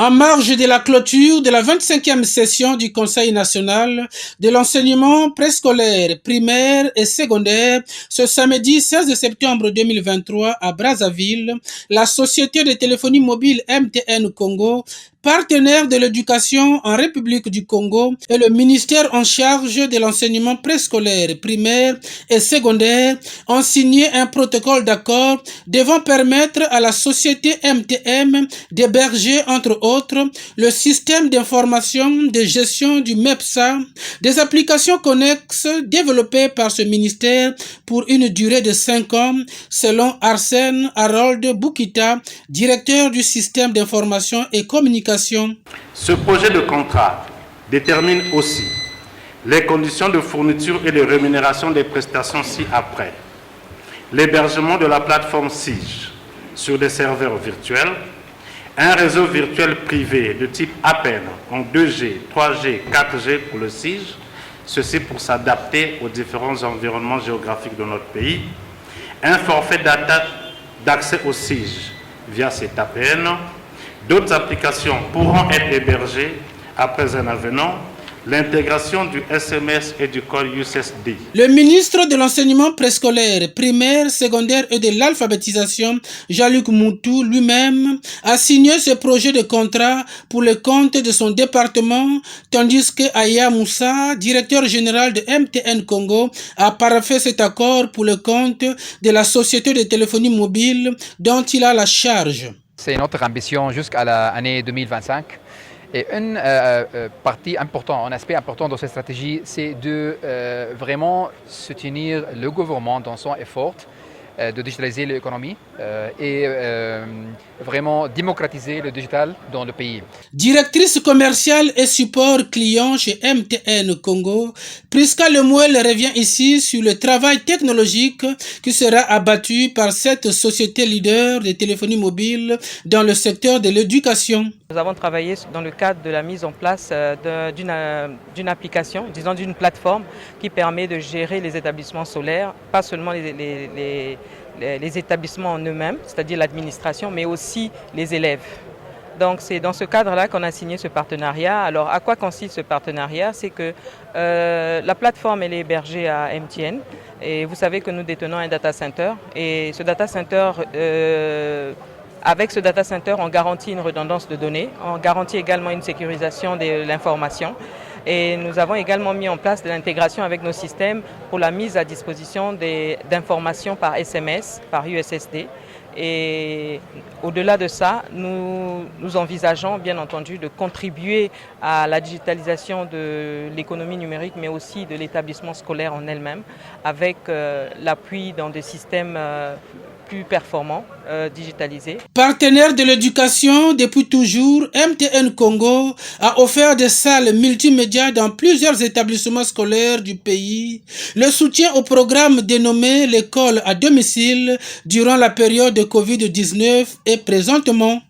En marge de la clôture de la 25e session du Conseil national de l'enseignement préscolaire, primaire et secondaire, ce samedi 16 septembre 2023 à Brazzaville, la société de téléphonie mobile MTN Congo, partenaire de l'éducation en République du Congo, et le ministère en charge de l'enseignement préscolaire, primaire et secondaire ont signé un protocole d'accord devant permettre à la société MTM d'héberger, entre autres, le système d'information de gestion du MEPSA, des applications connexes développées par ce ministère pour une durée de 5 ans, selon Arsène Harold Boukita, directeur du système d'information et communication. Ce projet de contrat détermine aussi les conditions de fourniture et de rémunération des prestations ci-après. L'hébergement de la plateforme SIGE sur des serveurs virtuels, un réseau virtuel privé de type APN en 2G, 3G, 4G pour le SIGE, ceci pour s'adapter aux différents environnements géographiques de notre pays, un forfait data d'accès au SIGE via cet APN. D'autres applications pourront être hébergées après un avenant, l'intégration du SMS et du code USSD. Le ministre de l'enseignement préscolaire, primaire, secondaire et de l'alphabétisation, Jean-Luc Moutou, lui-même, a signé ce projet de contrat pour le compte de son département, tandis que Aya Moussa, directeur général de MTN Congo, a paraphé cet accord pour le compte de la société de téléphonie mobile dont il a la charge. C'est notre ambition jusqu'à l'année 2025. Et une partie importante, un aspect important de cette stratégie, c'est de vraiment soutenir le gouvernement dans son effort de digitaliser l'économie et vraiment démocratiser le digital dans le pays. Directrice commerciale et support client chez MTN Congo, Priska Lemouel revient ici sur le travail technologique qui sera abattu par cette société leader de téléphonie mobile dans le secteur de l'éducation. Nous avons travaillé dans le cadre de la mise en place d'une application, disons d'une plateforme qui permet de gérer les établissements scolaires, pas seulement les établissements en eux-mêmes, c'est-à-dire l'administration, mais aussi les élèves. Donc c'est dans ce cadre-là qu'on a signé ce partenariat. Alors à quoi consiste ce partenariat? C'est que la plateforme elle est hébergée à MTN et vous savez que nous détenons un data center et ce data center avec ce data center, on garantit une redondance de données, on garantit également une sécurisation de l'information et nous avons également mis en place de l'intégration avec nos systèmes pour la mise à disposition d'informations par SMS, par USSD. Et au-delà de ça, nous envisageons bien entendu de contribuer à la digitalisation de l'économie numérique, mais aussi de l'établissement scolaire en elle-même, avec l'appui dans des systèmes plus performants, digitalisés. Partenaire de l'éducation depuis toujours, MTN Congo a offert des salles multimédia dans plusieurs établissements scolaires du pays. Le soutien au programme dénommé l'école à domicile durant la période de Covid-19 est présentement